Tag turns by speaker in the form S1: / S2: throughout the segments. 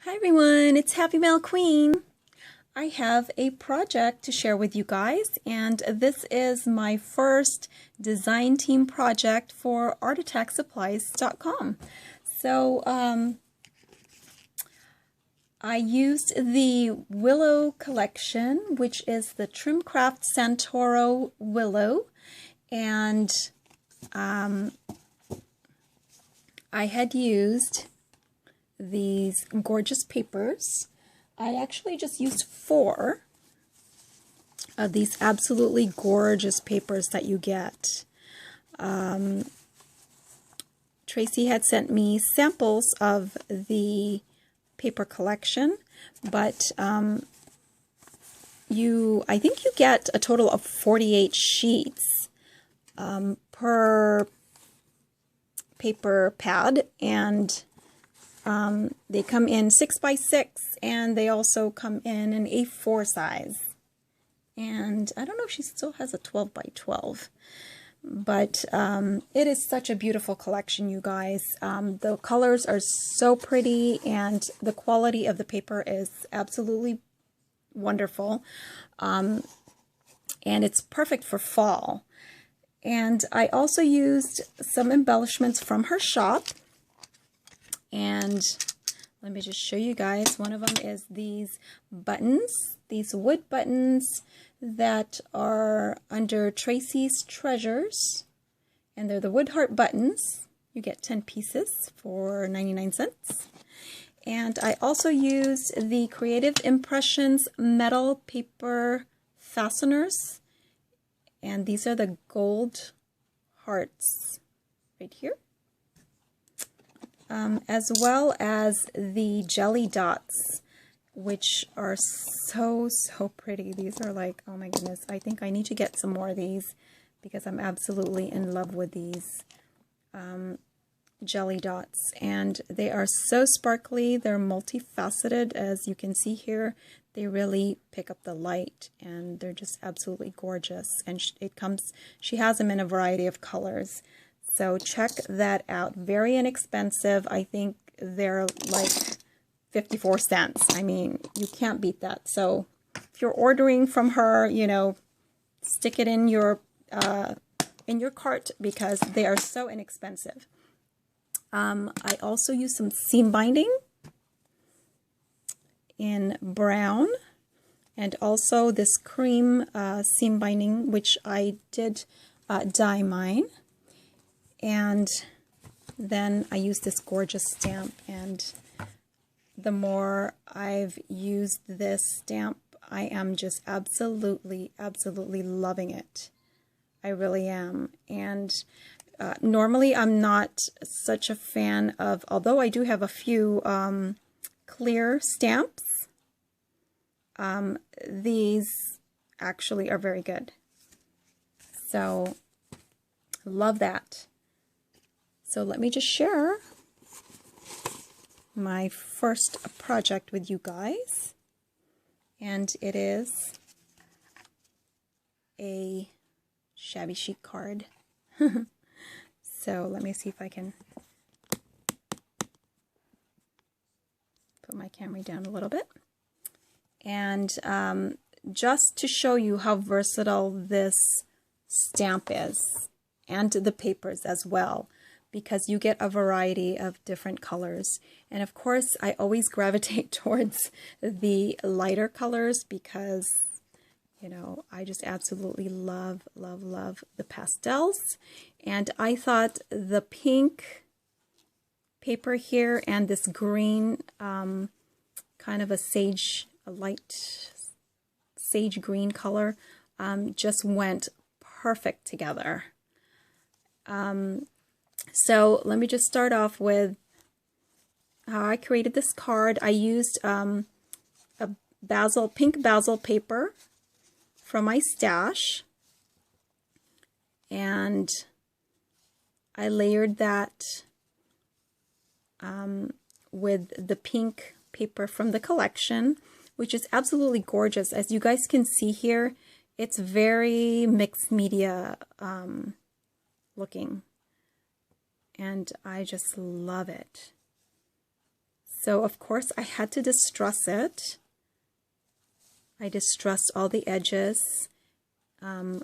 S1: Hi everyone, it's Happymailqueen. I have a project to share with you guys, and this is my first design team project for artattacksupplies.com. So I used the Willow collection, which is the Trimcraft Santoro Willow, and I had used these gorgeous papers. I actually just used 4 of these absolutely gorgeous papers that you get. Tracy had sent me samples of the paper collection, but I think you get a total of 48 sheets per paper pad, and they come in 6x6, and they also come in an A4 size. And I don't know if she still has a 12x12, but it is such a beautiful collection, you guys. The colors are so pretty, and the quality of the paper is absolutely wonderful. And it's perfect for fall. And I also used some embellishments from her shop. And let me just show you guys. One of them is these buttons, these wood buttons that are under Tracy's Treasures. And they're the wood heart buttons. You get 10 pieces for 99 cents. And I also used the Creative Impressions metal paper fasteners. And these are the gold hearts right here. As well as the jelly dots, which are so pretty. These are like, oh my goodness, I think I need to get some more of these because I'm absolutely in love with these jelly dots. And they are so sparkly, they're multifaceted, as you can see here. They really pick up the light, and they're just absolutely gorgeous. And she has them in a variety of colors. So check that out. Very inexpensive. I think they're like 54 cents. I mean, you can't beat that. So if you're ordering from her, you know, stick it in your cart because they are so inexpensive. I also used some seam binding in brown, and also this cream seam binding, which I did dye mine. And then I used this gorgeous stamp, and the more I've used this stamp, I am just absolutely loving it. I really am. And normally I'm not such a fan of, although I do have a few clear stamps, these actually are very good. So love that. So let me just share my first project with you guys. And it is a shabby chic card. So let me see if I can put my camera down a little bit. And just to show you how versatile this stamp is, and the papers as well, because you get a variety of different colors. And of course, I always gravitate towards the lighter colors because, you know, I just absolutely love the pastels. And I thought the pink paper here and this green, kind of a light sage green color, just went perfect together. So let me just start off with how I created this card. I used a pink basil paper from my stash, and I layered that with the pink paper from the collection, which is absolutely gorgeous. As you guys can see here, it's very mixed media looking. And I just love it. So of course I had to distress it. I distressed all the edges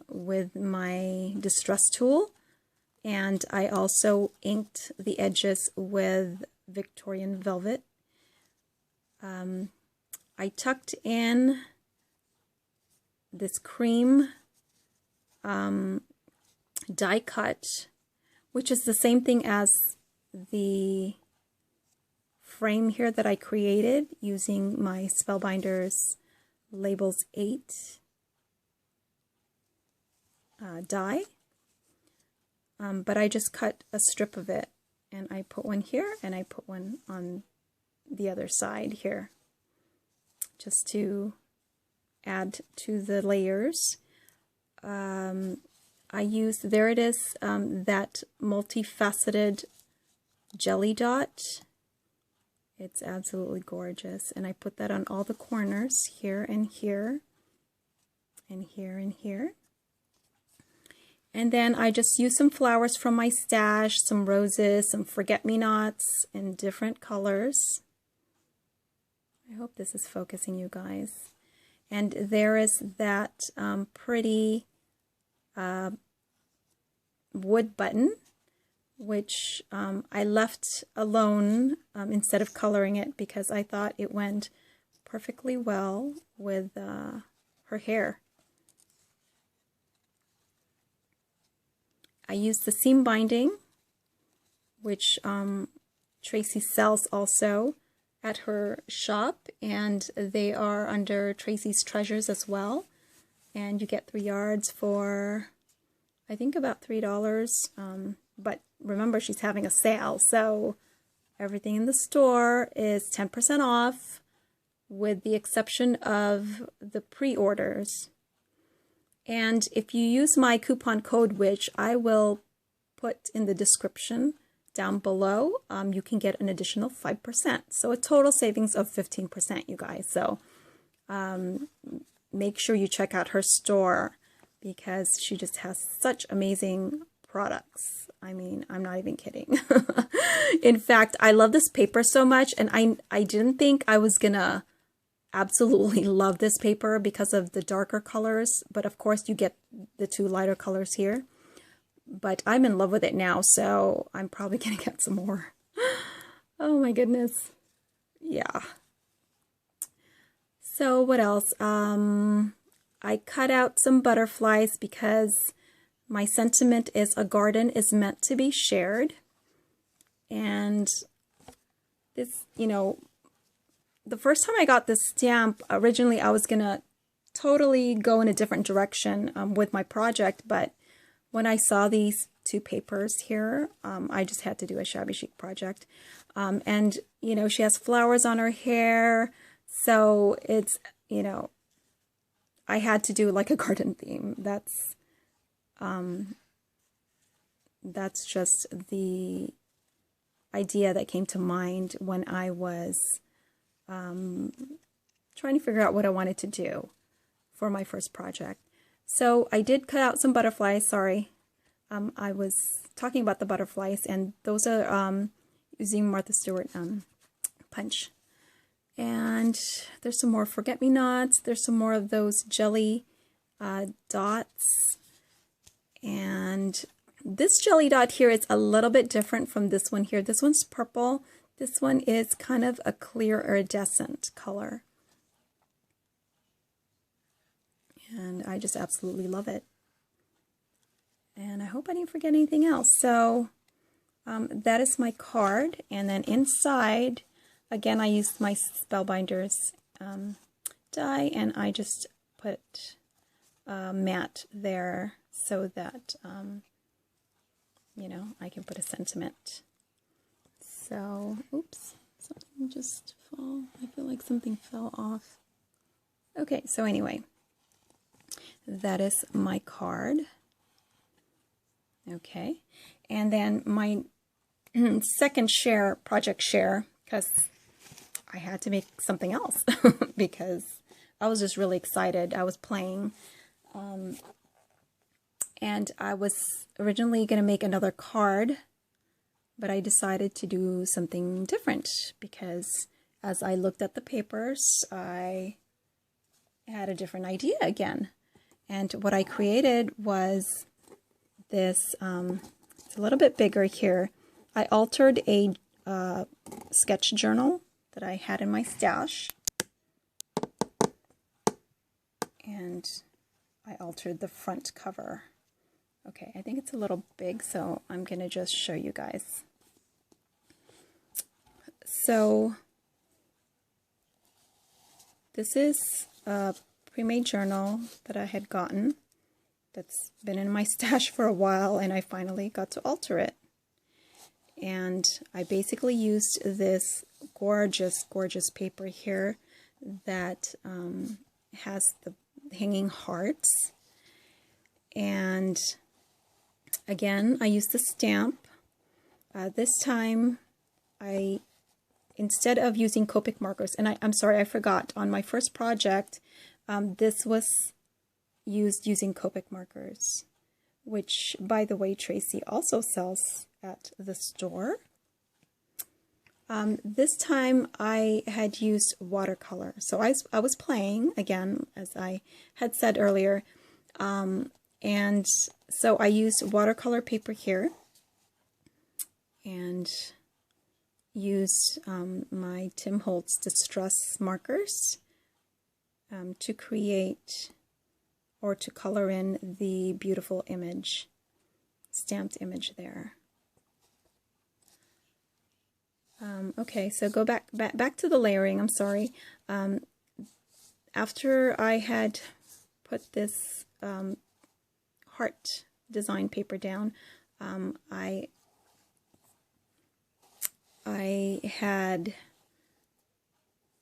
S1: with my distress tool, and I also inked the edges with Victorian Velvet. I tucked in this cream die cut, which is the same thing as the frame here that I created using my Spellbinders Labels 8 die. But I just cut a strip of it, and I put one here and I put one on the other side here, just to add to the layers. I used, there it is, that multifaceted jelly dot. It's absolutely gorgeous, and I put that on all the corners here and here and here and here. And then I just used some flowers from my stash, some roses, some forget-me-nots in different colors. I hope this is focusing, you guys. And there is that pretty wood button, which I left alone instead of coloring it because I thought it went perfectly well with her hair. I used the seam binding, which Traci sells also at her shop, and they are under Traci's Treasures as well. And you get 3 yards for, I think, about $3. But remember, she's having a sale, so everything in the store is 10% off, with the exception of the pre-orders. And if you use my coupon code, which I will put in the description down below, you can get an additional 5%. So a total savings of 15%, you guys. So make sure you check out her store because she just has such amazing products. I mean, I'm not even kidding. In fact, I love this paper so much, and I didn't think I was gonna absolutely love this paper because of the darker colors, but of course you get the 2 lighter colors here. But I'm in love with it now, so I'm probably gonna get some more. Oh my goodness. Yeah. So what else? I cut out some butterflies because my sentiment is a garden is meant to be shared. And this, you know, the first time I got this stamp, originally I was gonna totally go in a different direction with my project, but when I saw these 2 papers here, I just had to do a shabby chic project. And, you know, she has flowers on her hair, so it's, you know, I had to do like a garden theme. That's just the idea that came to mind when I was trying to figure out what I wanted to do for my first project. So I did cut out some butterflies. Sorry, I was talking about the butterflies, and those are using Martha Stewart punch. And there's some more forget-me-nots. There's some more of those jelly dots. And this jelly dot here is a little bit different from this one here. This one's purple. This one is kind of a clear iridescent color. And I just absolutely love it. And I hope I didn't forget anything else. So that is my card. And then inside, again, I used my Spellbinders die, and I just put matte there so that, you know, I can put a sentiment. So, oops, something just fell. I feel like something fell off. Okay, so anyway, that is my card. Okay, and then my second share, project share, because I had to make something else because I was just really excited. I was playing, and I was originally going to make another card, but I decided to do something different because as I looked at the papers, I had a different idea again. And what I created was this, it's a little bit bigger here. I altered a sketch journal that I had in my stash. And I altered the front cover. Okay, I think it's a little big, so I'm going to just show you guys. So this is a pre-made journal that I had gotten that's been in my stash for a while, and I finally got to alter it. And I basically used this gorgeous, gorgeous paper here that has the hanging hearts. And again, I used the stamp. This time, instead of using Copic markers, and I'm sorry, I forgot, on my first project, this was used using Copic markers, which, by the way, Traci also sells at the store. This time I had used watercolor. So I was playing, again, as I had said earlier, and so I used watercolor paper here and used my Tim Holtz Distress markers to create or to color in the beautiful image, stamped image there. Okay, so go back to the layering. I'm sorry. After I had put this heart design paper down, I had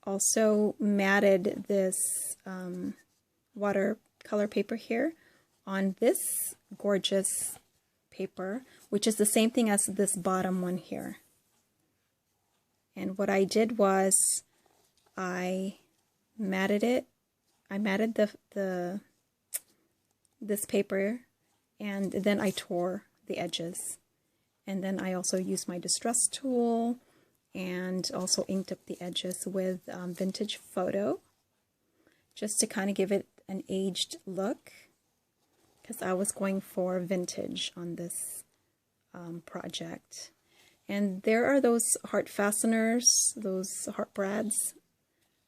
S1: also matted this watercolor paper here on this gorgeous paper, which is the same thing as this bottom one here. And what I did was I matted it. I matted this paper, and then I tore the edges. And then I also used my distress tool and also inked up the edges with vintage photo, just to kind of give it an aged look, because I was going for vintage on this project. And there are those heart fasteners, those heart brads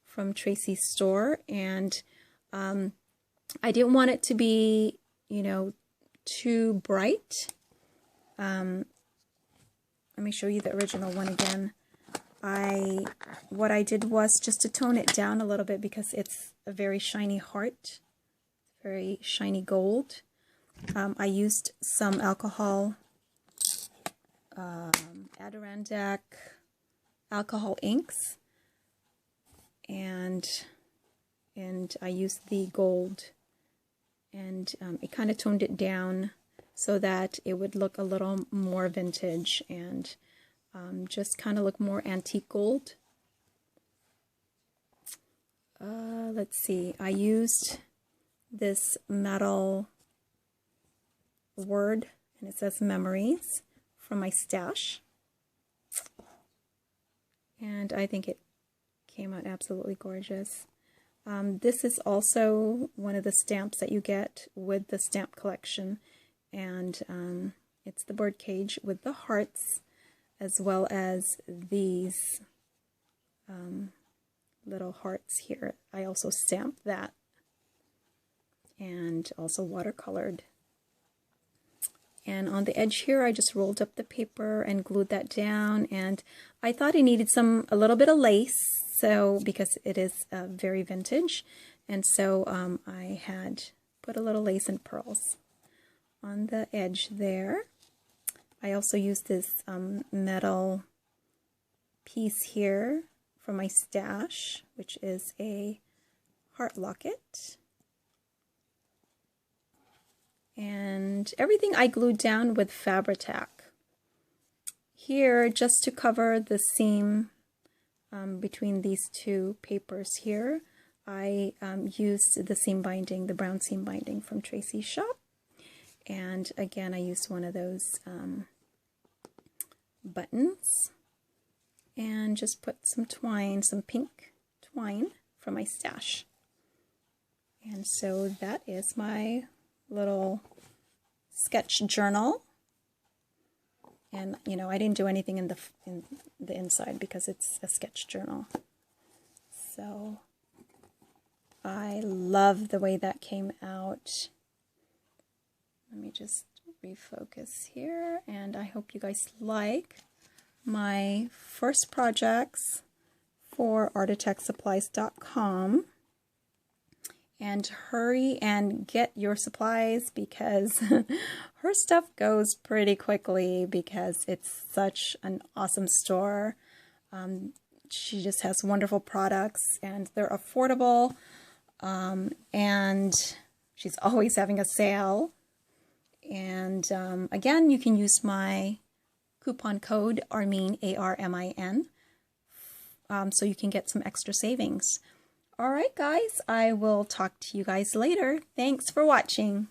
S1: from Traci's store, and I didn't want it to be, you know, too bright. Let me show you the original one again. What I did was just to tone it down a little bit, because it's a very shiny heart, very shiny gold. I used some alcohol, Adirondack alcohol inks, and I used the gold, and it kind of toned it down so that it would look a little more vintage and just kind of look more antique gold. Let's see, I used this metal word, and it says memories, from my stash, and I think it came out absolutely gorgeous. This is also one of the stamps that you get with the stamp collection, and it's the birdcage with the hearts, as well as these little hearts here. I also stamped that, and also watercolored. And on the edge here, I just rolled up the paper and glued that down, and I thought it needed a little bit of lace, so because it is very vintage, and so I had put a little lace and pearls on the edge there. I also used this metal piece here from my stash, which is a heart locket. And everything I glued down with Fabri-Tac. Here, just to cover the seam between these two papers here, I used the seam binding, the brown seam binding from Traci's shop. And again, I used one of those buttons. and just put some twine, some pink twine from my stash. And so that is my little sketch journal. And you know, I didn't do anything in the inside because it's a sketch journal. So I love the way that came out. Let me just refocus here, and I hope you guys like my first projects for artateksupplies.com. And hurry and get your supplies because her stuff goes pretty quickly because it's such an awesome store. She just has wonderful products and they're affordable. And she's always having a sale. And again, you can use my coupon code ARMIN, ARMIN, so you can get some extra savings. All right, guys, I will talk to you guys later. Thanks for watching.